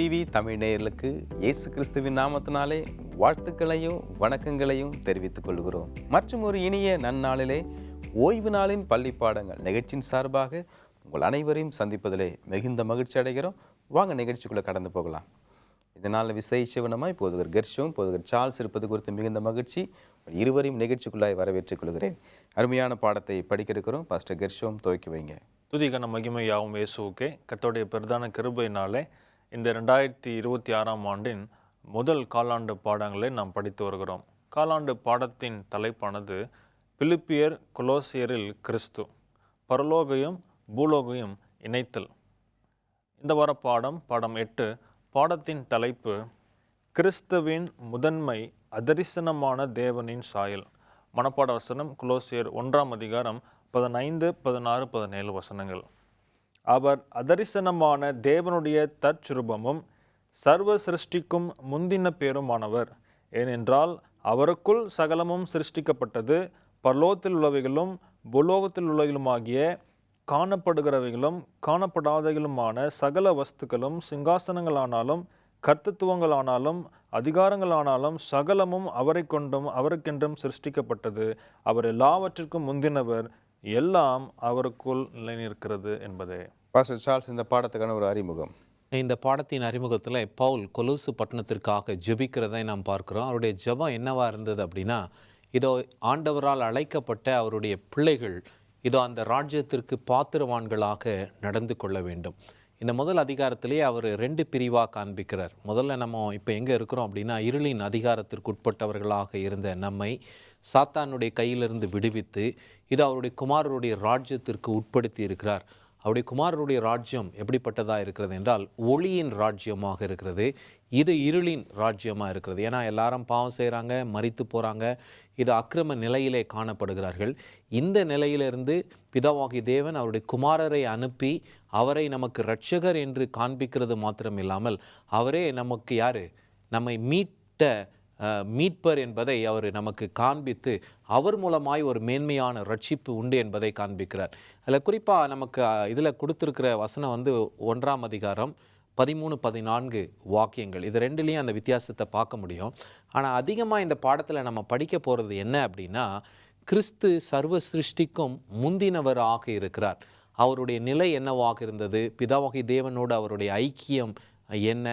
TV Tamil நேயர்களுக்கு இயேசு கிறிஸ்துவின் நாமத்தினாலே வாழ்த்துக்களையும் வணக்கங்களையும் தெரிவித்துக் கொள்கிறோம். மற்றும் ஒரு இனிய நன்னாளிலே ஓய்வு நாளின் பள்ளி பாடங்கள் நிகழ்ச்சியின் சார்பாக உங்கள் அனைவரையும் சந்திப்பதிலே மிகுந்த மகிழ்ச்சி அடைகிறோம். வாங்க நிகழ்ச்சிக்குள்ளே கடந்து போகலாம். இதனால் விசேஷவனமாய் போதுகர் கெர்ஷோம் போதுகர் சார்ல்ஸ் இருப்பது குறித்து மிகுந்த மகிழ்ச்சி. இருவரையும் நிகழ்ச்சிக்குள்ளாய் வரவேற்றுக் கொள்கிறேன். அருமையான பாடத்தை படிக்க இருக்கிறோம். பாஸ்டர் கெர்ஷோம் துவக்கி வைங்க. துதிகன மகிமையாவும் இயேசுவுக்கே. கர்த்தருடைய பிரதான கிருபையினாலே இந்த 2026 ஆண்டின் முதல் காலாண்டு பாடங்களை நாம் படித்து வருகிறோம். காலாண்டு பாடத்தின் தலைப்பானது பிலிப்பியர் கொலோசியரில் கிறிஸ்து, பரலோகையும் பூலோகையும் இணைத்தல். இந்த வார பாடம் 8. பாடத்தின் தலைப்பு கிறிஸ்துவின் முதன்மை அதரிசனமான தேவனின் சாயல். மனப்பாட வசனம் கொலோசியர் 1 15, 16, 17 வசனங்கள். அவர் அதரிசனமான தேவனுடைய தற்சுரூபமும் சர்வ சிருஷ்டிக்கும் முந்தின பேருமானவர். ஏனென்றால் அவருக்குள் சகலமும் சிருஷ்டிக்கப்பட்டது, பரலோகத்தில் உள்ளவைகளும் பூலோகத்தில் உள்ளவைகளுமாகிய காணப்படுகிறவைகளும் காணப்படாதவைகளுமான சகல வஸ்துக்களும், சிங்காசனங்களானாலும் கர்த்தத்துவங்களானாலும் அதிகாரங்களானாலும் சகலமும் அவரை கொண்டும் அவருக்கென்றும் சிருஷ்டிக்கப்பட்டது. அவர் எல்லாவற்றிற்கும் முந்தினவர், எல்லாம் அவருக்குள் நிலைநிற்கிறது என்பதே. பாஸ்டர் சார்ல்ஸ், இந்த பாடத்துக்கான ஒரு அறிமுகம். இந்த பாடத்தின் அறிமுகத்தில் பவுல் கொலோசு பட்டணத்திற்காக ஜெபிக்கிறதை நாம் பார்க்குறோம். அவருடைய ஜெபம் என்னவா இருந்தது அப்படின்னா, இதோ ஆண்டவரால் அழைக்கப்பட்ட அவருடைய பிள்ளைகள் இதோ அந்த ராஜ்யத்திற்கு பாத்திரவான்களாக நடந்து கொள்ள வேண்டும். இந்த முதல் அதிகாரத்திலே அவர் 2 பிரிவாக காண்பிக்கிறார். முதல்ல நம்ம இப்போ எங்கே இருக்கிறோம் அப்படின்னா, இருளின் அதிகாரத்திற்கு உட்பட்டவர்களாக இருந்த நம்மை சாத்தானுடைய கையிலிருந்து விடுவித்து இது அவருடைய குமாரருடைய ராஜ்யத்திற்கு உட்படுத்தி இருக்கிறார். அவருடைய குமாரருடைய ராஜ்யம் எப்படிப்பட்டதாக இருக்கிறது என்றால் ஒளியின் ராஜ்யமாக இருக்கிறது. இது இருளின் ராஜ்யமாக இருக்கிறது. ஏன்னா எல்லாரும் பாவம் செய்கிறாங்க, மரித்து போகிறாங்க, இது அக்கிரம நிலையிலே காணப்படுகிறார்கள். இந்த நிலையிலிருந்து பிதாவாகி தேவன் அவருடைய குமாரரை அனுப்பி அவரை நமக்கு இரட்சகர் என்று காண்பிக்கிறது மாத்திரம் இல்லாமல் அவரே நமக்கு யார், நம்மை மீட்பர் என்பதை அவர் நமக்கு காண்பித்து அவர் மூலமாய் ஒரு மேன்மையான ரட்சிப்பு உண்டு என்பதை காண்பிக்கிறார். அதில் குறிப்பாக நமக்கு இதில் கொடுத்துருக்கிற வசனம் 1 13, 14 வாக்கியங்கள். இது 2லேயும் அந்த வித்தியாசத்தை பார்க்க முடியும். ஆனால் அதிகமாக இந்த பாடத்தில் நம்ம படிக்க போகிறது என்ன அப்படின்னா, கிறிஸ்து சர்வ சிருஷ்டிக்கும் முந்தினவராக இருக்கிறார். அவருடைய நிலை என்னவாக இருந்தது, பிதாவாகி தேவனோடு அவருடைய ஐக்கியம் என்ன,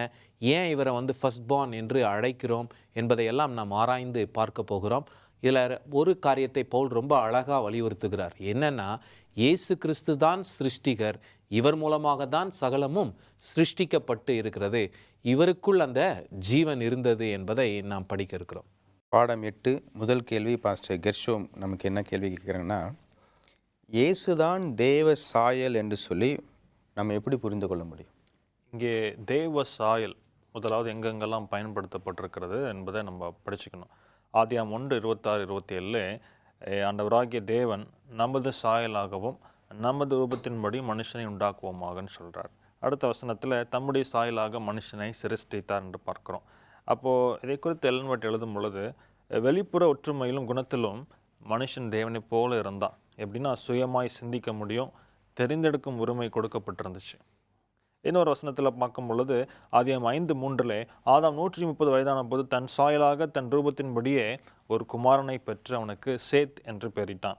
ஏன் இவரை ஃபர்ஸ்ட் பார்ன் என்று அழைக்கிறோம் என்பதையெல்லாம் நாம் ஆராய்ந்து பார்க்க போகிறோம். இதில் ஒரு காரியத்தை பவுல் ரொம்ப அழகாக வலியுறுத்துகிறார். என்னென்னா, இயேசு கிறிஸ்து தான் சிருஷ்டிகர், இவர் மூலமாக தான் சகலமும் சிருஷ்டிக்கப்பட்டு இருக்கிறது, இவருக்குள் அந்த ஜீவன் இருந்தது என்பதை நாம் படிக்க இருக்கிறோம். பாடம் 8 முதல் கேள்வி பாஸ்டர் கெர்ஷோம் நமக்கு என்ன கேள்வி கேட்குறாங்கன்னா, இயேசுதான் தேவ சாயல் என்று சொல்லி நம்ம எப்படி புரிந்து கொள்ள முடியும்? இங்கே தேவ சாயல் முதலாவது எங்கெங்கெல்லாம் பயன்படுத்தப்பட்டிருக்கிறது என்பதை நம்ம படிச்சுக்கணும். ஆதியாகமம் 1 26, 27 ஆண்டவராகிய தேவன் நமது சாயலாகவும் நமது ரூபத்தின்படி மனுஷனை உண்டாக்குவோமாகன்னு சொல்கிறார். அடுத்த வசனத்தில் தம்முடைய சாயலாக மனுஷனை சிருஷ்டித்தார் என்று பார்க்குறோம். அப்போது இதை குறித்து எல்லன்வட் எழுதும் பொழுது வெளிப்புற ஒற்றுமையிலும் குணத்திலும் மனுஷன் தேவனை போல இருந்தான். எப்படின்னா சுயமாய் சிந்திக்க முடியும், தெரிந்தெடுக்கும் உரிமை கொடுக்கப்பட்டிருந்துச்சு. இன்னொரு வசனத்தில் பார்க்கும் பொழுது ஆதியாகமம் 5:3 ஆதாம் 130 வயதான போது தன் சாயலாக தன் ரூபத்தின்படியே ஒரு குமாரனை பெற்று அவனுக்கு சேத் என்று பெயரிட்டான்.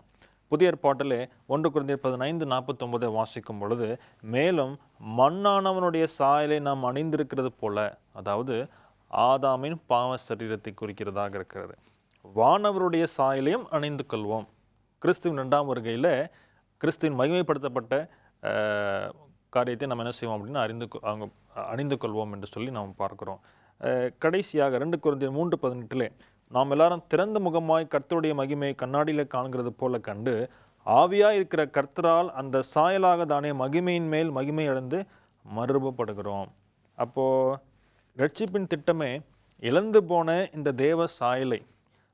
புதிய ஏற்பாட்டிலே 1 கொரிந்தியர் 15:49 வாசிக்கும் பொழுது, மேலும் மண்ணானவனுடைய சாயலை நாம் அணிந்திருக்கிறது போல, அதாவது ஆதாமின் பாவ சரீரத்தை குறிக்கிறதாக இருக்கிறது, வானவருடைய சாயலையும் அணிந்து கொள்வோம். கிறிஸ்துவின் 2ஆம் வருகையில் கிறிஸ்துவின் மகிமைப்படுத்தப்பட்ட காரியத்தை நம்ம என்ன செய்வோம் அப்படின்னா அணிந்து கொள்வோம் என்று சொல்லி நாம் பார்க்குறோம். கடைசியாக 2 கொரிந்தியர் 3:18 நாம் எல்லாரும் திறந்த முகமாய் கர்த்தருடைய மகிமையை கண்ணாடியில் காண்கிறது போல கண்டு ஆவியாய் இருக்கிற கர்த்தரால் அந்த சாயலாக தானே மகிமையின் மேல் மகிமை அடைந்து மறுபப்படுகிறோம். அப்போது ரட்சிப்பின் திட்டமே இழந்து போன இந்த தேவ சாயலை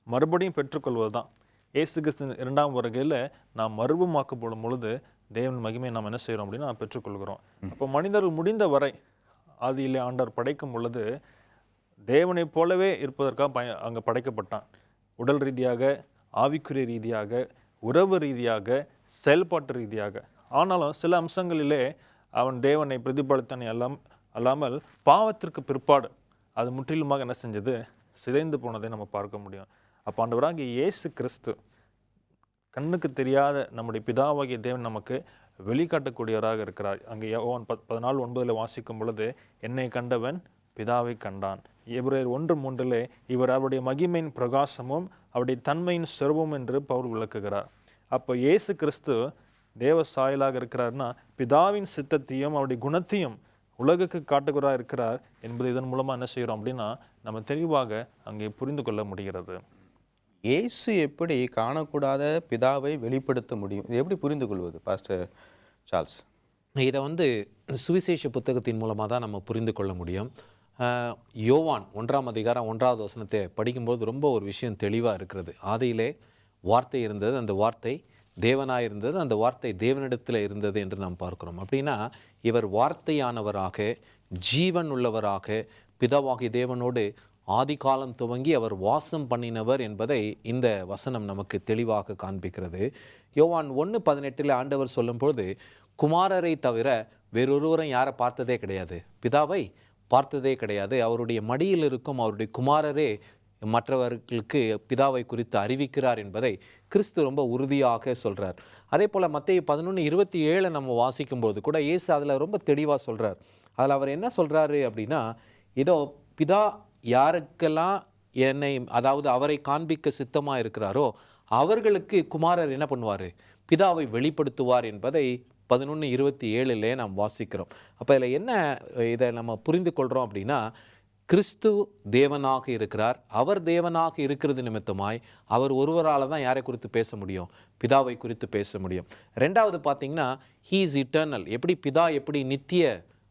மறுபடியும் பெற்றுக்கொள்வது தான். இயேசு கிறிஸ்து 2ஆம் வருகையில் நாம் மறுபமாக்கப்படும் பொழுது தேவன் மகிமையை நாம் என்ன செய்கிறோம் அப்படின்னா பெற்றுக்கொள்கிறோம். அப்போ மனிதர்கள் முடிந்த வரை ஆதியிலே ஆண்டவர் படைக்கும் பொழுது தேவனை போலவே இருப்பதற்காக அங்கே படைக்கப்பட்டான். உடல் ரீதியாக, ஆவிக்குரிய ரீதியாக, உறவு ரீதியாக, செயல்பாட்டு ரீதியாக. ஆனாலும் சில அம்சங்களிலே அவன் தேவனை பிரதிபலித்தான், எல்லாம் அல்லாமல் பாவத்திற்கு பிற்பாடு அது முற்றிலுமாக என்ன செஞ்சது, சிதைந்து போனதை நம்ம பார்க்க முடியும். அப்போ ஆண்டவராகிய இயேசு கிறிஸ்து கண்ணுக்கு தெரியாத நம்முடைய பிதாவாகிய தேவன் நமக்கு வெளிக்காட்டக்கூடியவராக இருக்கிறார். அங்கே யோவான் 14:9 வாசிக்கும் பொழுது, என்னை கண்டவன் பிதாவை கண்டான். எபிரேயர் 1:3 இவர் அவருடைய மகிமையின் பிரகாசமும் அவருடைய தன்மையின் சொரூபம் என்று பவுல் விளக்குகிறார். அப்போ இயேசு கிறிஸ்து தேவ சாயலாக இருக்கிறார்னா பிதாவின் சித்தத்தையும் அவருடைய குணத்தையும் உலகுக்கு காட்டுகிறார் இருக்கிறார் என்பது இதன் மூலமாக என்ன செய்கிறோம் அப்படின்னா நம்ம தெளிவாக அங்கே புரிந்து கொள்ள முடிகிறது. இயேசு எப்படி காணக்கூடாத பிதாவை வெளிப்படுத்த முடியும்? இது எப்படி புரிந்து கொள்வது பாஸ்டர் சார்ல்ஸ்? இதை சுவிசேஷ புத்தகத்தின் மூலமாக தான் நம்ம புரிந்து கொள்ள முடியும். யோவான் 1:1 படிக்கும்போது ரொம்ப ஒரு விஷயம் தெளிவாக இருக்கிறது. ஆதியிலே வார்த்தை இருந்தது, அந்த வார்த்தை தேவனாக இருந்தது, அந்த வார்த்தை தேவனிடத்தில் இருந்தது என்று நாம் பார்க்கிறோம். அப்படின்னா இவர் வார்த்தையானவராக, ஜீவன் உள்ளவராக, பிதாவாகிய தேவனோடு ஆதி காலம் துவங்கி அவர் வாசம் பண்ணினவர் என்பதை இந்த வசனம் நமக்கு தெளிவாக காண்பிக்கிறது. யோவான் 1:18 ஆண்டவர் சொல்லும்பொழுது, குமாரரை தவிர வேறொருவரும் யாரை பார்த்ததே கிடையாது, பிதாவை பார்த்ததே கிடையாது, அவருடைய மடியில் இருக்கும் அவருடைய குமாரரே மற்றவர்களுக்கு பிதாவை குறித்து அறிவிக்கிறார் என்பதை கிறிஸ்து ரொம்ப உறுதியாக சொல்கிறார். அதே போல் மத்தேயு 11:27 நம்ம வாசிக்கும்போது கூட இயேசு அதில் ரொம்ப தெளிவாக சொல்கிறார். அதில் அவர் என்ன சொல்கிறாரு அப்படின்னா, இதோ பிதா யாருக்கெல்லாம் என்னை, அதாவது அவரை காண்பிக்க சித்தமாக இருக்கிறாரோ அவர்களுக்கு குமாரர் என்ன பண்ணுவார், பிதாவை வெளிப்படுத்துவார் என்பதை 11:27 நாம் வாசிக்கிறோம். அப்போ இதில் என்ன இதை நம்ம புரிந்து கொள்கிறோம் அப்படின்னா, கிறிஸ்து தேவனாக இருக்கிறார். அவர் தேவனாக இருக்கிறது நிமித்தமாய் அவர் ஒருவரால் தான் யாரை குறித்து பேச முடியும், பிதாவை குறித்து பேச முடியும். ரெண்டாவது பார்த்தீங்கன்னா, ஹீ இஸ் இட்டர்னல். எப்படி பிதா எப்படி நித்திய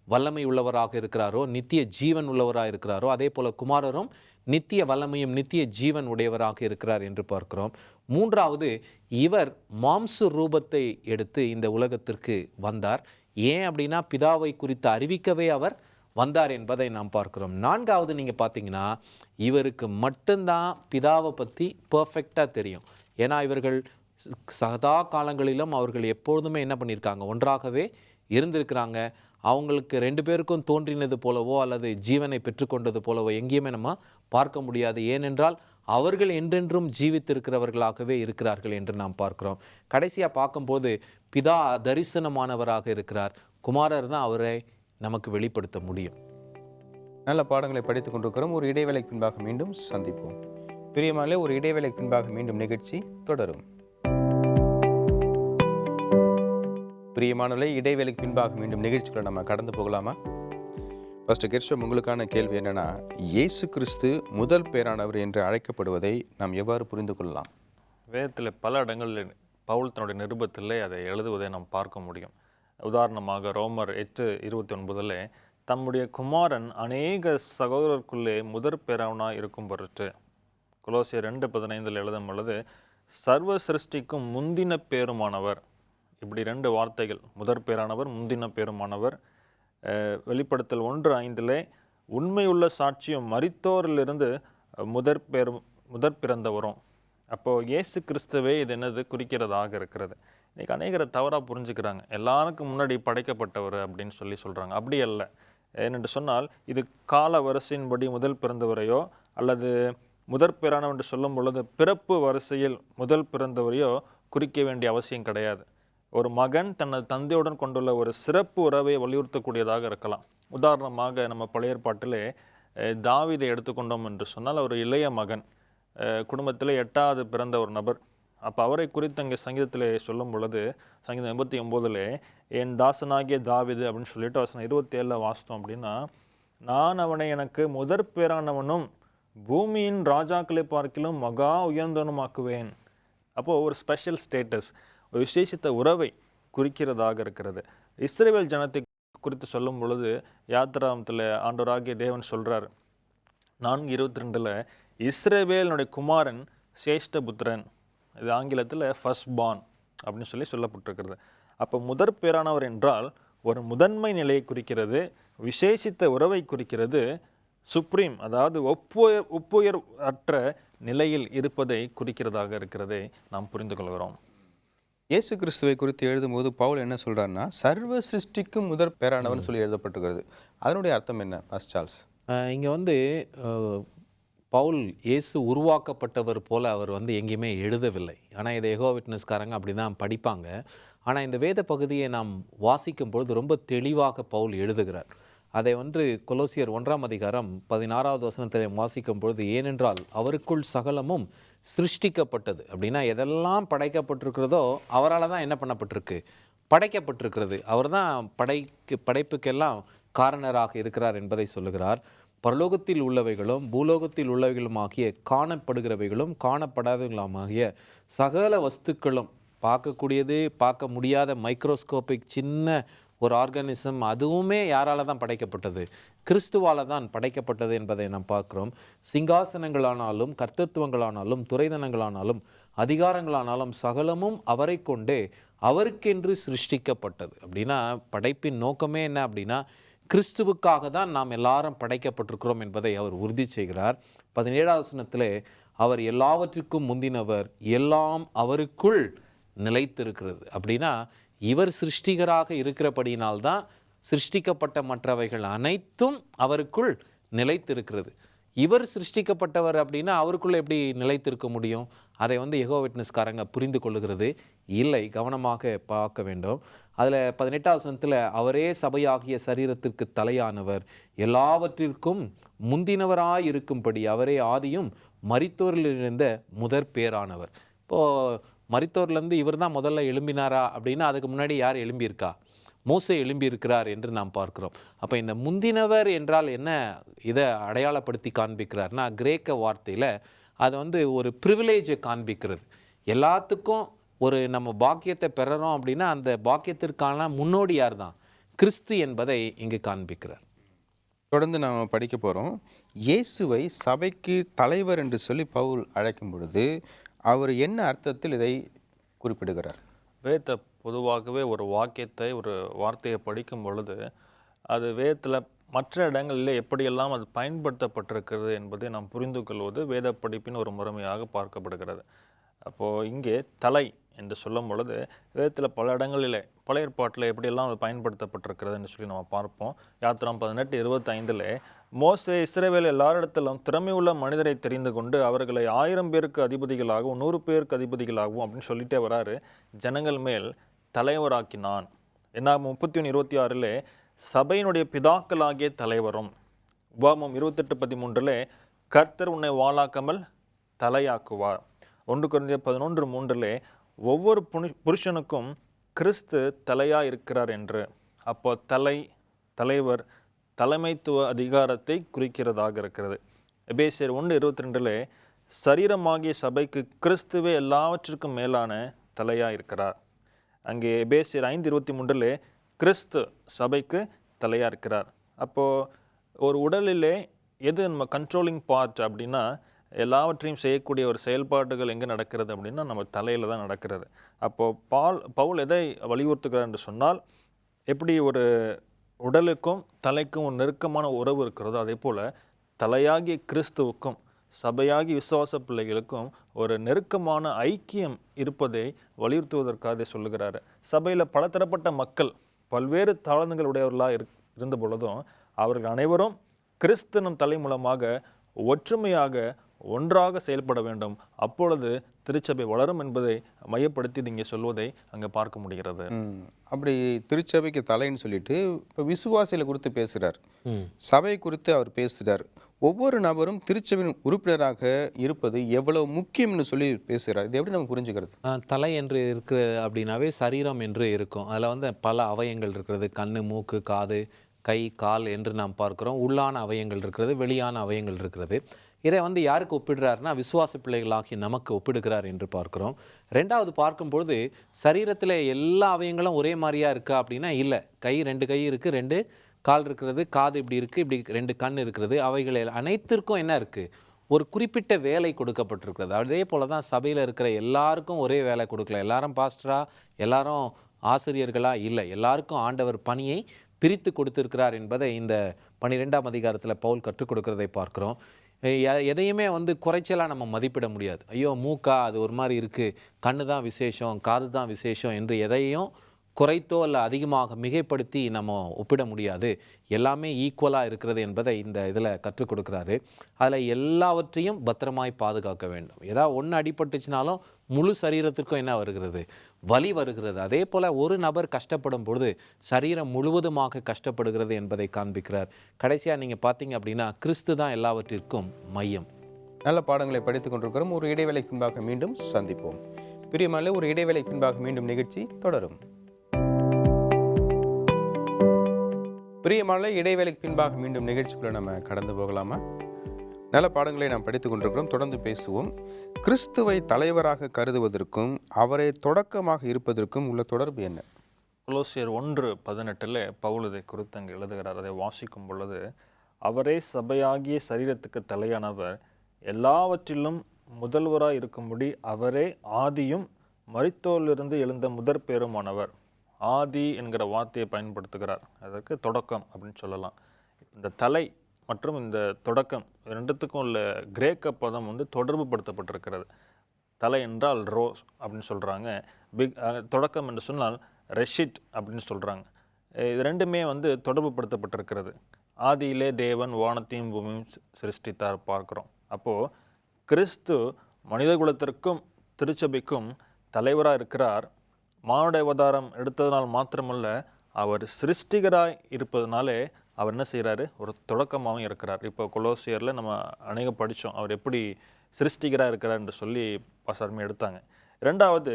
வல்லமை உள்ளவராக இருக்கிறாரோ, நித்திய ஜீவன் உள்ளவராக இருக்கிறாரோ, அதே போல் குமாரரும் நித்திய வல்லமையும் நித்திய ஜீவன் உடையவராக இருக்கிறார் என்று பார்க்கிறோம். மூன்றாவது, இவர் மாம்ச ரூபத்தை எடுத்து இந்த உலகத்திற்கு வந்தார். ஏன் அப்படின்னா பிதாவை குறித்து அறிவிக்கவே அவர் வந்தார் என்பதை நாம் பார்க்கிறோம். நான்காவது, நீங்கள் பார்த்தீங்கன்னா இவருக்கு மட்டும்தான் பிதாவை பற்றி பர்ஃபெக்டாக தெரியும். ஏன்னா இவர்கள் சதா காலங்களிலும் அவர்கள் எப்பொழுதுமே என்ன பண்ணியிருக்காங்க, ஒன்றாகவே இருந்திருக்கிறாங்க. அவங்களுக்கு 2 பேருக்கும் தோன்றினது போலவோ அல்லது ஜீவனை பெற்றுக்கொண்டது போலவோ எங்கேயுமே நம்ம பார்க்க முடியாது. ஏனென்றால் அவர்கள் என்றென்றும் ஜீவித்திருக்கிறவர்களாகவே இருக்கிறார்கள் என்று நாம் பார்க்கிறோம். கடைசியாக பார்க்கும்போது பிதா தரிசனமானவராக இருக்கிறார், குமாரர் தான் அவரை நமக்கு வெளிப்படுத்த முடியும். நல்ல பாடங்களை படித்துக் கொண்டிருக்கிறோம். ஒரு இடைவேளைக்கு பின்பாக மீண்டும் சந்திப்போம். பிரியமானே, ஒரு இடைவேளைக்கு பின்பாக மீண்டும் நிகழ்ச்சி தொடரும். பிரியமானவர்களே, இடைவேளைக்கு பின்பாக மீண்டும் நிகழ்ச்சிக்குள்ள நம்ம கடந்து போகலாமா? ஃபர்ஸ்ட் கெர்ஷம், உங்களுக்கான கேள்வி என்னன்னா, இயேசு கிறிஸ்து முதல் பேரானவர் என்று அழைக்கப்படுவதை நாம் எவ்வாறு புரிந்து கொள்ளலாம்? வேதத்தில் பல இடங்களில் பவுல் தன்னுடைய நிருபத்திலே அதை எழுதுவதை நாம் பார்க்க முடியும். உதாரணமாக ரோமர் 8:29 தம்முடைய குமாரன் அநேக சகோதரருக்குள்ளே முதற் பேராவனாக இருக்கும் பொருட்டு, கொலோசியர் 2:15 எழுதும் பொழுது சர்வ சிருஷ்டிக்கும் முந்தின பேருமானவர். இப்படி 2 வார்த்தைகள், முதற் பேரானவர், முந்தின பேருமானவர். வெளிப்படுத்தல் 1:5 உண்மையுள்ள சாட்சியம், மரித்தோரிலிருந்து முதற் பிறந்தவரும். அப்போது இயேசு கிறிஸ்துவே இது என்னது குறிக்கிறதாக இருக்கிறது. இன்றைக்கி அநேகரை தவறாக புரிஞ்சுக்கிறாங்க. எல்லாருக்கும் முன்னாடி படைக்கப்பட்டவர் அப்படின்னு சொல்கிறாங்க. அப்படி அல்ல. ஏனென்று சொன்னால் இது கால வரிசையின்படி முதல் பிறந்தவரையோ அல்லது முதற் பேரானவர் என்று சொல்லும் பொழுது பிறப்பு வரிசையில் முதல் பிறந்தவரையோ குறிக்க வேண்டிய அவசியம் கிடையாது. ஒரு மகன் தனது தந்தையுடன் கொண்டுள்ள ஒரு சிறப்பு உறவை வலியுறுத்தக்கூடியதாக இருக்கலாம். உதாரணமாக நம்ம பழைய ஏற்பாட்டிலே தாவீதை எடுத்துக்கொண்டோம் என்று சொன்னால் அவர் இளைய மகன், குடும்பத்தில் 8வது பிறந்த ஒரு நபர். அப்போ அவரை குறித்து அங்கே சங்கீதத்தில் சொல்லும் பொழுது சங்கீதம் 89 என் தாசனாகிய தாவீது அப்படின்னு சொல்லிட்டு வசனம் 27 வாசித்தோம் அப்படின்னா, நான் அவனை எனக்கு முதற் பேரானவனும் பூமியின் ராஜாக்களை பார்க்கிலும் மகா உயர்ந்தவனுமாக்குவேன். அப்போது ஒரு ஸ்பெஷல் ஸ்டேட்டஸ், ஒரு விசேஷித்த உறவை குறிக்கிறதாக இருக்கிறது. இஸ்ரவேல் ஜனத்தை குறித்து சொல்லும் பொழுது யாத்திராமத்தில் ஆண்டவராகிய தேவன் சொல்கிறார் 4:22 இஸ்ரவேலுடைய குமாரன் சேஷ்ட புத்திரன். இது ஆங்கிலத்தில் ஃபர்ஸ்ட் பார்ன் அப்படின்னு சொல்லப்பட்டிருக்கிறது. அப்போ முதற் பேரானவர் என்றால் ஒரு முதன்மை நிலையை குறிக்கிறது, விசேஷித்த உறவை குறிக்கிறது, சுப்ரீம் அதாவது ஒப்புயர் அற்ற நிலையில் இருப்பதை குறிக்கிறதாக இருக்கிறதை நாம் புரிந்து கொள்கிறோம். இயேசு கிறிஸ்துவை குறித்து எழுதும்போது பவுல் என்ன சொல்றாருன்னா, சர்வ சிருஷ்டிக்கும் முதற் பேரானவன் சொல்லி எழுதப்பட்டிருக்கிறது. அதனுடைய அர்த்தம் என்ன பாஸ்டர் சார்ல்ஸ்? இங்கே வந்து பவுல் இயேசு உருவாக்கப்பட்டவர் போல அவர் வந்து எங்கேயுமே எழுதவில்லை. ஆனால் இதை யெகோவா விட்னஸ்காரங்க அப்படி தான் படிப்பாங்க. ஆனால் இந்த வேத பகுதியை நாம் வாசிக்கும் பொழுது ரொம்ப தெளிவாக பவுல் எழுதுகிறார். அதை வந்து கொலோசியர் 1ஆம் அதிகாரம் 16வது வசனத்தை வாசிக்கும் பொழுது, ஏனென்றால் அவருக்குள் சகலமும் சிருஷ்டிக்கப்பட்டது. அப்படின்னா எதெல்லாம் படைக்கப்பட்டிருக்கிறதோ அவரால் தான் என்ன பண்ணப்பட்டிருக்கு, படைக்கப்பட்டிருக்கிறது. அவர் தான் படைப்புக்கெல்லாம் காரணராக இருக்கிறார் என்பதை சொல்லுகிறார். பரலோகத்தில் உள்ளவைகளும் பூலோகத்தில் உள்ளவைகளும் ஆகிய காணப்படுகிறவைகளும் காணப்படாதவைகளுமாகிய சகல வஸ்துக்களும், பார்க்கக்கூடியது பார்க்க முடியாத மைக்ரோஸ்கோபிக் சின்ன ஒரு ஆர்கானிசம், அதுவுமே யாரால தான் படைக்கப்பட்டது, கிறிஸ்துவால தான் படைக்கப்பட்டது என்பதை நாம் பார்க்கிறோம். சிங்காசனங்களானாலும் கர்த்தத்துவங்களானாலும் துரைதனங்களானாலும் அதிகாரங்களானாலும் சகலமும் அவரை கொண்டே அவருக்கென்று சிருஷ்டிக்கப்பட்டது. அப்படின்னா படைப்பின் நோக்கமே என்ன அப்படின்னா, கிறிஸ்துவுக்காக தான் நாம் எல்லாரும் படைக்கப்பட்டிருக்கிறோம் என்பதை அவர் உறுதி செய்கிறார். 17வது வசனத்திலே, அவர் எல்லாவற்றிற்கும் முந்தினவர், எல்லாம் அவருக்குள் நிலைத்திருக்கிறது. அப்படின்னா இவர் சிருஷ்டிகராக இருக்கிறபடியினால்தான் சிருஷ்டிக்கப்பட்ட மற்றவைகள் அனைத்தும் அவருக்குள் நிலைத்திருக்கிறது. இவர் சிருஷ்டிக்கப்பட்டவர் அப்படின்னா அவருக்குள்ள எப்படி நிலைத்திருக்க முடியும்? அதை வந்து யெகோவா விட்னஸ்காரங்க புரிந்து கொள்ளுகிறது இல்லை. கவனமாக பார்க்க வேண்டும். அதில் 18வது வசனத்தில், அவரே சபையாகிய சரீரத்திற்கு தலையானவர், எல்லாவற்றிற்கும் முந்தினவராய் இருக்கும்படி அவரே ஆதியும் மரித்தோரிலிருந்த முதற் பேரானவர். இப்போது மரித்தோர்லேருந்து இவர் தான் முதல்ல எழும்பினாரா அப்படின்னா அதுக்கு முன்னாடி யார் எழும்பியிருக்கா? மோசே எழும்பியிருக்கிறார் என்று நாம் பார்க்கிறோம். அப்போ இந்த முந்தினவர் என்றால் என்ன, இதை அடையாளப்படுத்தி காண்பிக்கிறார்னா, கிரேக்க வார்த்தையில் அது வந்து ஒரு ப்ரிவிலேஜை காண்பிக்கிறது. எல்லாத்துக்கும் ஒரு நம்ம பாக்கியத்தை பெறறோம் அப்படின்னா அந்த பாக்கியத்திற்கான முன்னோடி யார் தான்? கிறிஸ்து என்பதை இங்கு காண்பிக்கிறார். தொடர்ந்து நாம் படிக்க போகிறோம். இயேசுவை சபைக்கு தலைவர் என்று சொல்லி பவுல் அழைக்கும் பொழுது அவர் என்ன அர்த்தத்தில் இதை குறிப்பிடுகிறார்? வேதத்தை பொதுவாகவே ஒரு வாக்கியத்தை, ஒரு வார்த்தையை படிக்கும் பொழுது அது வேதத்தில் மற்ற இடங்களில் எப்படியெல்லாம் அது பயன்படுத்தப்பட்டிருக்கிறது என்பதை நாம் புரிந்து கொள்வது வேத படிப்பின் ஒரு முறைமையாக பார்க்கப்படுகிறது. அப்போது இங்கே தலை என்று சொல்லும் பொழுது வேதத்தில் பல இடங்களிலே பழைய ஏற்பாட்டில் எப்படியெல்லாம் அது பயன்படுத்தப்பட்டிருக்கிறதுன்னு சொல்லி நம்ம பார்ப்போம். யாத்திராம் 18:25 மோசே இஸ்ரவேல் எல்லாரிடத்திலும் திறமையுள்ள மனிதரை தெரிந்து கொண்டு அவர்களை 1000 பேருக்கு அதிபதிகளாகவும் 100 பேருக்கு அதிபதிகளாகவும் அப்படின்னு சொல்லிட்டே வராரு. ஜனங்கள் மேல் தலைவராக்கினான். ஏன்னா 31:26 சபையினுடைய பிதாக்களாகிய தலைவரும், உபாகமம் 28:13 கர்த்தர் உன்னை வாளாக்காமல் தலையாக்குவார். 1 கொரிந்தியர் 11:3 ஒவ்வொரு புருஷனுக்கும் கிறிஸ்து தலையாக இருக்கிறார் என்று. அப்போ தலைவர் தலைமைத்துவ அதிகாரத்தை குறிக்கிறதாக இருக்கிறது. எபேசியர் 1:22 சரீரமாகிய சபைக்கு கிறிஸ்துவே எல்லாவற்றிற்கும் மேலான தலையாக இருக்கிறார். அங்கே எபேசியர் 5:23 கிறிஸ்து சபைக்கு தலையாக இருக்கிறார். அப்போது ஒரு உடலிலே எது நம்ம கண்ட்ரோலிங் பார்ட் அப்படின்னா, எல்லாவற்றையும் செய்யக்கூடிய ஒரு செயல்பாடுகள் எங்கே நடக்கிறது அப்படின்னா நம்ம தலையில் தான் நடக்கிறது. அப்போது பவுல் எதை வலியுறுத்துகிறார் என்று சொன்னால், எப்படி ஒரு உடலுக்கும் தலைக்கும் ஒரு நெருக்கமான உறவு இருக்கிறதோ அதே போல் தலையாகிய கிறிஸ்துவுக்கும் சபையாகி விசுவாச பிள்ளைகளுக்கும் ஒரு நெருக்கமான ஐக்கியம் இருப்பதை வலியுறுத்துவதற்காக சொல்லுகிறாரு. சபையில் பலதரப்பட்ட மக்கள் பல்வேறு தாளந்துகள் உடையவர்களாக இருந்த பொழுதும் அவர்கள் அனைவரும் கிறிஸ்தனும் தலை மூலமாக ஒற்றுமையாக ஒன்றாக செயல்பட வேண்டும். அப்பொழுது திருச்சபை வளரும் என்பதை மையப்படுத்தி இங்கே சொல்வதை அங்கே பார்க்க முடிகிறது. அப்படி திருச்சபைக்கு தலைன்னு சொல்லிட்டு இப்போ விசுவாசிகளை குறித்து பேசுகிறார், சபை குறித்து அவர் பேசுகிறார். ஒவ்வொரு நபரும் திருச்சபையின் உறுப்பினராக இருப்பது எவ்வளவு முக்கியம்னு சொல்லி பேசுகிறார். இது எப்படி நம்ம புரிஞ்சுக்கிறது? தலை என்று இருக்கு அப்படின்னாவே சரீரம் என்று இருக்கும். அதில் வந்து பல அவயங்கள் இருக்கிறது. கண்ணு, மூக்கு, காது, கை, கால் என்று நாம் பார்க்கிறோம். உள்ளான அவயங்கள் இருக்கிறது, வெளியான அவயங்கள் இருக்கிறது. இதை வந்து யாருக்கு ஒப்பிடுறாருன்னா விசுவாச பிள்ளைகளாகி நமக்கு ஒப்பிடுகிறார் என்று பார்க்கிறோம். ரெண்டாவது பார்க்கும்பொழுது சரீரத்தில் எல்லா அவயங்களும் ஒரே மாதிரியா இருக்கா அப்படின்னா இல்லை. 2 கை இருக்குது, 2 கால் இருக்கிறது, காது இப்படி இருக்குது, இப்படி 2 கண் இருக்கிறது. அவைகள் அனைத்திற்கும் என்ன இருக்குது? ஒரு குறிப்பிட்ட வேலை கொடுக்கப்பட்டிருக்கிறது. அதே போல் தான் சபையில் இருக்கிற எல்லாருக்கும் ஒரே வேலை கொடுக்கல. எல்லாரும் பாஸ்டரா, எல்லாரும் ஆசிரியர்களா இல்லை. எல்லாருக்கும் ஆண்டவர் பணியை பிரித்து கொடுத்திருக்கிறார் என்பதை இந்த 12ஆம் அதிகாரத்தில் பவுல் கற்றுக் கொடுக்கிறதை பார்க்கிறோம். எதையுமே வந்து குறைச்சலாக நம்ம மதிப்பிட முடியாது. ஐயோ மூக்கா அது ஒரு மாதிரி இருக்குது, கண்ணு தான் விசேஷம், காது தான் விசேஷம் என்று எதையும் குறைத்தோ அல்ல அதிகமாக மிகைப்படுத்தி நம்ம ஒப்பிட முடியாது. எல்லாமே ஈக்குவலாக இருக்கிறது என்பதை இந்த இதில் கற்றுக் கொடுக்குறாரு. அதில் எல்லாவற்றையும் பத்திரமாய் பாதுகாக்க வேண்டும். ஏதாவது ஒன்று அடிபட்டுச்சுனாலும் முழு சரீரத்திற்கும் என்ன வருகிறது? வலி வருகிறது. அதே போல் ஒரு நபர் கஷ்டப்படும் பொழுது சரீரம் முழுவதுமாக கஷ்டப்படுகிறது என்பதை காண்பிக்கிறார். கடைசியாக நீங்கள் பார்த்தீங்க அப்படின்னா கிறிஸ்து தான் எல்லாவற்றிற்கும் மையம். நல்ல பாடங்களை படித்துக் கொண்டிருக்கிறோம். ஒரு இடைவேளை பின்பாக மீண்டும் சந்திப்போம். பிரியமானவர்களே, ஒரு இடைவேளை பின்பாக மீண்டும் நிகழ்ச்சி தொடரும். பிரியமானவர்களே, இடைவேளைக்கு பின்பாக மீண்டும் நிகழ்ச்சிக்குள்ள நம்ம கடந்து போகலாமா? நல்ல பாடங்களை நாம் படித்துக் கொண்டிருக்கிறோம். தொடர்ந்து பேசுவோம். கிறிஸ்துவை தலைவராக கருதுவதற்கும் அவரை தொடக்கமாக இருப்பதற்கும் உள்ள தொடர்பு என்ன? கொலோசியர் 1:18 பவுல் இதை குறித்து அங்கே எழுதுகிறார். அதை வாசிக்கும் பொழுது, அவரே சபையாகிய சரீரத்துக்கு தலையானவர், எல்லாவற்றிலும் முதல்வராய் இருக்கும்படி அவரே ஆதியும் மரித்தோரிலிருந்து எழுந்த முதற் பேருமானவர். ஆதி என்கிற வார்த்தையை பயன்படுத்துகிறார். அதற்கு தொடக்கம் அப்படின்னு சொல்லலாம். இந்த தலை மற்றும் இந்த தொடக்கம் ரெண்டுத்துக்கும் உள்ள கிரேக்க பதம் வந்து தொடர்பு படுத்தப்பட்டிருக்கிறது. தலை என்றால் ரோஸ் அப்படின்னு சொல்கிறாங்க. தொடக்கம் என்று சொன்னால் ரெஷிட் அப்படின்னு சொல்கிறாங்க. இது ரெண்டுமே வந்து தொடர்பு படுத்தப்பட்டிருக்கிறது. ஆதியிலே தேவன் வானத்தையும் பூமியும் சிருஷ்டித்தார் பார்க்குறோம். அப்போது கிறிஸ்து மனித குலத்திற்கும் திருச்சபைக்கும் தலைவராக இருக்கிறார். மானுட அவதாரம் எடுத்ததனால் மாத்திரமல்ல, அவர் சிருஷ்டிகராய் இருப்பதனாலே அவர் என்ன செய்கிறாரு? ஒரு தொடக்கமாகவும் இருக்கிறார். இப்போ கொலோசியரில் நம்ம அநேக படித்தோம், அவர் எப்படி சிருஷ்டிகராக இருக்கிறார் என்று சொல்லி பாசாரமே எடுத்தாங்க. இரண்டாவது,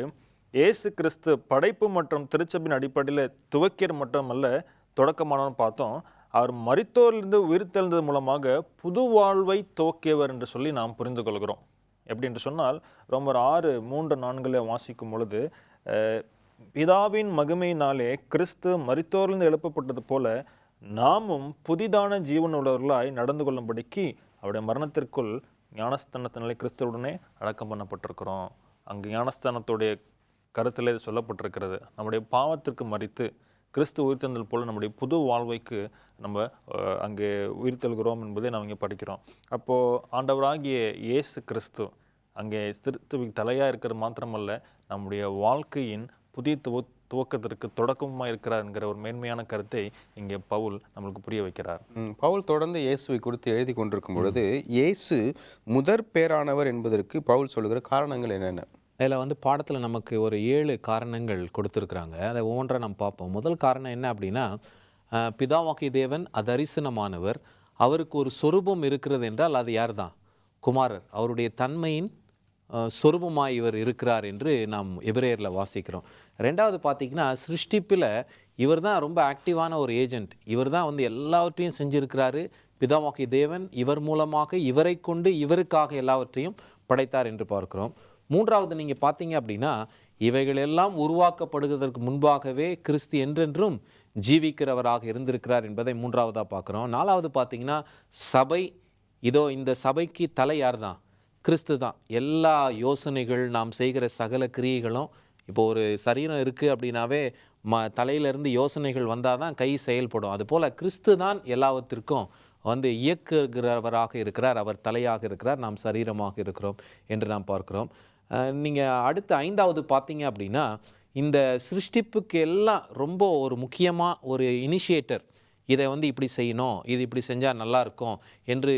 இயேசு கிறிஸ்து படைப்பு மற்றும் திருச்சபின் அடிப்படையில் துவக்கியர் மட்டுமல்ல தொடக்கமானவன் பார்த்தோம். அவர் மரித்தோரிலிருந்து உயிர்த்தெழுந்தது மூலமாக புது வாழ்வை துவக்கியவர் என்று சொல்லி நாம் புரிந்து கொள்கிறோம். எப்படி என்று சொன்னால், ரோமர் 6:3-4 வாசிக்கும் பொழுது, பிதாவின் மகிமையினாலே கிறிஸ்து மரித்தோரிலிருந்து எழுப்பப்பட்டது போல நாமும் புதிதான ஜீவன் உள்ளவர்களாய் நடந்து கொள்ளும்படிக்கு அவருடைய மரணத்திற்குள் ஞானஸ்தானத்தினாலே கிறிஸ்துவுடனே அடக்கம் பண்ணப்பட்டிருக்கிறோம். அங்கு ஞானஸ்தானத்துடைய கருத்திலே சொல்லப்பட்டிருக்கிறது. நம்முடைய பாவத்திற்கு மரித்து கிறிஸ்து உயிர்த்தெழுந்தது போல நம்முடைய புது வாழ்வைக்கு நம்ம அங்கே உயிர்த்தெழுகிறோம் என்பதை நாம் இங்கே படிக்கிறோம். அப்போது ஆண்டவராகிய இயேசு கிறிஸ்து அங்கே திருத்துவிக்கு தலையாக இருக்கிறது மாத்திரமல்ல, நம்முடைய வாழ்க்கையின் புதிய துவக்கத்திற்கு தொடக்கமாக இருக்கிறார் என்கிற ஒரு மேன்மையான கருத்தை இங்கே பவுல் நம்மளுக்கு புரிய வைக்கிறார். பவுல் தொடர்ந்து இயேசுவை குறித்து எழுதி கொண்டிருக்கும் பொழுது, இயேசு முதற் பேரானவர் என்பதற்கு பவுல் சொல்லுகிற காரணங்கள் என்னென்ன? அதில் வந்து பாடத்தில் நமக்கு ஒரு 7 காரணங்கள் கொடுத்துருக்குறாங்க. அதை ஒவ்வொன்றை நம்ம பார்ப்போம். முதல் காரணம் என்ன அப்படின்னா, பிதாவாகிய தேவன் அதரிசனமானவர், அவருக்கு ஒரு சொரூபம் இருக்கிறது என்றால் அது யார் தான்? குமாரர். அவருடைய தன்மையின் சொரூபமாய் இவர் இருக்கிறார் என்று நாம் எபிரேயரில் வாசிக்கிறோம். ரெண்டாவது பார்த்திங்கன்னா, சிருஷ்டிப்பில் இவர் தான் ரொம்ப ஆக்டிவான ஒரு ஏஜென்ட். இவர் தான் வந்து எல்லாவற்றையும் செஞ்சுருக்கிறாரு. பிதாவாகிய தேவன் இவர் மூலமாக இவரை கொண்டு இவருக்காக எல்லாவற்றையும் படைத்தார் என்று பார்க்கிறோம். மூன்றாவது நீங்கள் பார்த்தீங்க அப்படின்னா, இவைகள் எல்லாம் உருவாக்கப்படுவதற்கு முன்பாகவே கிறிஸ்து என்றென்றும் ஜீவிக்கிறவராக இருந்திருக்கிறார் என்பதை மூன்றாவதாக பார்க்குறோம். நாலாவது பார்த்தீங்கன்னா, சபை. இதோ இந்த சபைக்கு தலை யார் தான்? கிறிஸ்து தான். எல்லா யோசனைகள், நாம் செய்கிற சகல கிரியைகளும், இப்போ ஒரு சரீரம் இருக்குது அப்படின்னாவே தலையிலேருந்து யோசனைகள் வந்தால் தான் கை செயல்படும். அதுபோல் கிறிஸ்து தான் எல்லாவற்றிற்கும் வந்து இயக்குகிறவராக இருக்கிறார். அவர் தலையாக இருக்கிறார், நாம் சரீரமாக இருக்கிறோம் என்று நாம் பார்க்கிறோம். நீங்கள் அடுத்த 5வது பார்த்தீங்க அப்படின்னா, இந்த சிருஷ்டிப்புக்கு எல்லாம் ரொம்ப ஒரு முக்கியமாக ஒரு இனிஷியேட்டர், இதை வந்து இப்படி செய்யணும், இது இப்படி செஞ்சால் நல்லாயிருக்கும் என்று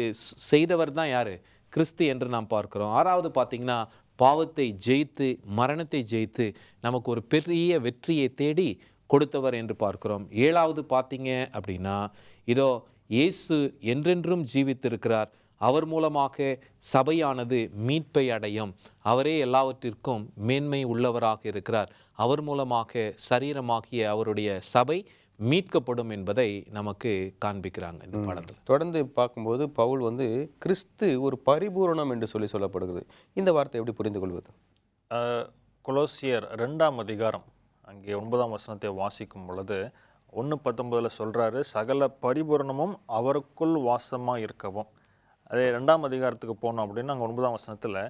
செய்தவர் தான் யார்? கிறிஸ்து என்று நாம் பார்க்கிறோம். 6வது பார்த்தீங்கன்னா, பாவத்தை ஜெயித்து மரணத்தை ஜெயித்து நமக்கு ஒரு பெரிய வெற்றியை தேடி கொடுத்தவர் என்று பார்க்கிறோம். 7வது பார்த்தீங்க அப்படின்னா, இதோ இயேசு என்றென்றும் ஜீவித்திருக்கிறார். அவர் மூலமாக சபையானது மீட்பை அடையும். அவரே எல்லாவற்றிற்கும் மேன்மை உள்ளவராக இருக்கிறார். அவர் மூலமாக சரீரமாகிய அவருடைய சபை மீட்கப்படும் என்பதை நமக்கு காண்பிக்கிறாங்க இந்த பாடத்தில். தொடர்ந்து பார்க்கும்போது பவுல் வந்து கிறிஸ்து ஒரு பரிபூரணம் என்று சொல்லப்படுகிறது. இந்த வார்த்தை எப்படி புரிந்து கொள்வது? கொலோசியர் 2ஆம் அதிகாரம் அங்கே 9ஆம் வசனத்தை வாசிக்கும் பொழுது 1:19 சொல்கிறாரு, சகல பரிபூரணமும் அவருக்குள் வாசமாக இருக்கவும். அதே 2ஆம் அதிகாரத்துக்கு போனோம் அப்படின்னா அங்கே 9ஆம் வசனத்தில்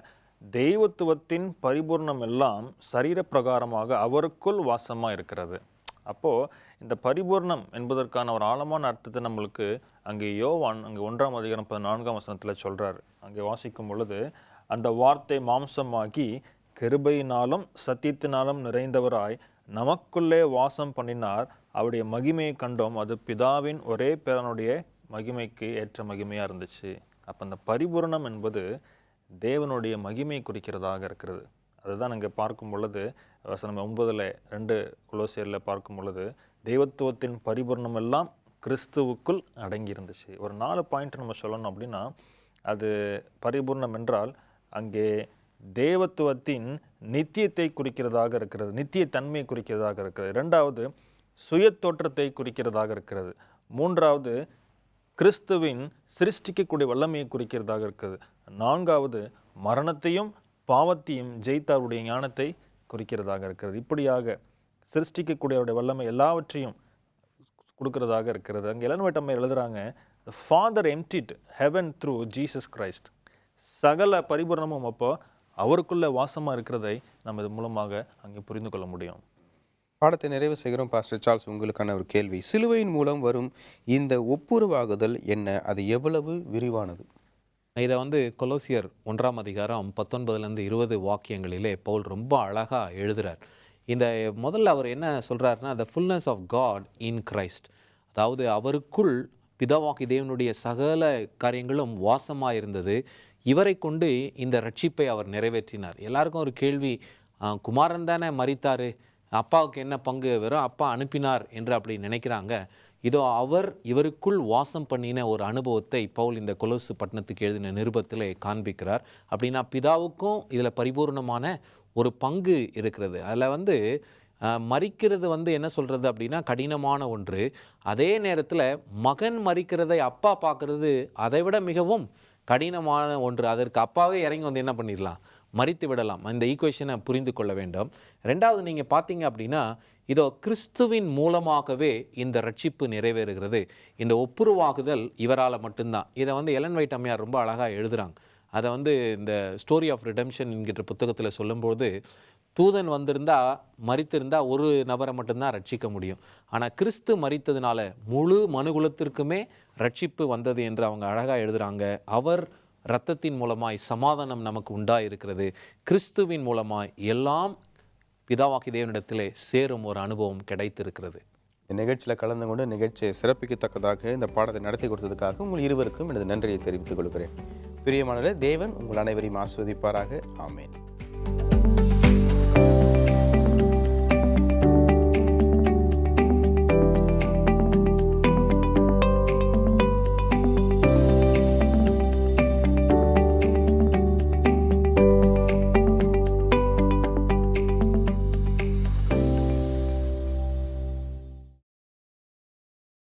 தெய்வத்துவத்தின் பரிபூர்ணம் எல்லாம் சரீர பிரகாரமாக அவருக்குள் வாசமாக இருக்கிறது. அப்போது இந்த பரிபூர்ணம் என்பதற்கான ஒரு ஆழமான அர்த்தத்தை நம்மளுக்கு அங்கே யோவான் அங்கே 1ஆம் அதிகாரம் 14ஆம் வசனத்தில் சொல்கிறார். அங்கே வாசிக்கும் பொழுது, அந்த வார்த்தை மாம்சமாகி கிருபையினாலும் சத்தியத்தினாலும் நிறைந்தவராய் நமக்குள்ளே வாசம் பண்ணினார், அவருடைய மகிமையை கண்டோம், அது பிதாவின் ஒரே பேரனுடைய மகிமைக்கு ஏற்ற மகிமையாக இருந்துச்சு. அப்போ அந்த பரிபூரணம் என்பது தேவனுடைய மகிமை குறிக்கிறதாக இருக்கிறது. அதுதான் இங்கே பார்க்கும் பொழுது வசனம் 9 2 கொலோசியரில் பார்க்கும் பொழுது, தெய்வத்துவத்தின் பரிபூரணம் எல்லாம் கிறிஸ்துவுக்குள் அடங்கி இருந்துச்சு. ஒரு 4 பாயிண்ட் நம்ம சொல்லணும் அப்படின்னா, அது பரிபூர்ணம் என்றால் அங்கே தேவத்துவத்தின் நித்தியத்தை குறிக்கிறதாக இருக்கிறது, நித்திய தன்மையை குறிக்கிறதாக இருக்கிறது. 2வது சுய தோற்றத்தை குறிக்கிறதாக இருக்கிறது. 3வது கிறிஸ்துவின் சிருஷ்டிக்கக்கூடிய வல்லமையை குறிக்கிறதாக இருக்கிறது. 4வது மரணத்தையும் பாவத்தையும் ஜெயித்தாருடைய ஞானத்தை குறிக்கிறதாக இருக்கிறது. இப்படியாக சிருஷ்டிக்கக்கூடியவருடைய வல்லமை எல்லாவற்றையும் கொடுக்கிறதாக இருக்கிறது. அங்கே எலன் ஒயிட் அம்மா எழுதுறாங்க, the father emptied heaven through Jesus Christ. சகல பரிபூரணமும் அப்போ அவருக்குள்ள வாசமா இருக்கிறதை நம்ம இது மூலமாக அங்கே புரிந்து கொள்ள முடியும். பாடத்தை நிறைவு செய்கிறோம். பாஸ்டர் சார்ல்ஸ், உங்களுக்கான ஒரு கேள்வி. சிலுவையின் மூலம் வரும் இந்த ஒப்புரவாகுதல் என்ன? அது எவ்வளவு விரிவானது? இதை கொலோசியர் 1ஆம் அதிகாரம் 19-20 வாக்கியங்களிலே பவுல் ரொம்ப அழகாக எழுதுகிறார். இந்த முதல்ல அவர் என்ன சொல்கிறாருன்னா, the fullness of God in Christ, அதாவது அவருக்குள் பிதாவாகி தேவனுடைய சகல காரியங்களும் வாசமாக இருந்தது. இவரை கொண்டு இந்த ரட்சிப்பை அவர் நிறைவேற்றினார். எல்லாருக்கும் ஒரு கேள்வி, குமாரன் தானே மரித்தார், அப்பாவுக்கு என்ன பங்கு? வெறும் அப்பா அனுப்பினார் என்று அப்படி நினைக்கிறாங்க. இதோ அவர் இவருக்குள் வாசம் பண்ணின ஒரு அனுபவத்தை பவுல் இந்த கொலோசு பட்டணத்துக்கு எழுதின நிருபத்தில் காண்பிக்கிறார். அப்படின்னா பிதாவுக்கும் இதில் பரிபூர்ணமான ஒரு பங்கு இருக்கிறது. அதில் மரிக்கிறது என்ன சொல்கிறது அப்படின்னா கடினமான ஒன்று. அதே நேரத்தில் மகன் மரிக்கிறதை அப்பா பார்க்குறது அதை விட மிகவும் கடினமான ஒன்று. அதற்கு அப்பாவே இறங்கி என்ன பண்ணிடலாம், மரித்து விடலாம். இந்த ஈக்குவேஷனை புரிந்து கொள்ள வேண்டும். 2வது நீங்கள் பார்த்தீங்க அப்படின்னா, இதோ கிறிஸ்துவின் மூலமாகவே இந்த ரட்சிப்பு நிறைவேறுகிறது. இந்த ஒப்புரவாகுதல் இவரால் மட்டும்தான். இதை எலன் ஒயிட் அம்மையார் ரொம்ப அழகாக எழுதுகிறாங்க. அதை இந்த ஸ்டோரி ஆஃப் ரிடெம்ஷன் என்கிற புத்தகத்தில் சொல்லும்போது, தூதன் மரித்திருந்தா ஒரு நபரை மட்டும்தான் ரட்சிக்க முடியும். ஆனால் கிறிஸ்து மரித்ததுனால முழு மனுகுலத்திற்குமே ரட்சிப்பு வந்தது என்று அவங்க அழகாக எழுதுகிறாங்க. அவர் இரத்தத்தின் மூலமாய் சமாதானம் நமக்கு உண்டாயிருக்கிறது. கிறிஸ்துவின் மூலமாய் எல்லாம் பிதாவாகி தேவனிடத்திலே சேரும் ஒரு அனுபவம் கிடைத்திருக்கிறது. இந்த நிகழ்ச்சியில் கலந்து கொண்டு நிகழ்ச்சியை சிறப்பிக்கத்தக்கதாக இந்த பாடத்தை நடத்தி கொடுத்ததுக்காக உங்கள் இருவருக்கும் எனது நன்றியை தெரிவித்துக் கொள்கிறேன். பிரியமானவர்களே, தேவன் உங்கள் அனைவரையும் ஆசீர்வதிப்பாராக. ஆமென்.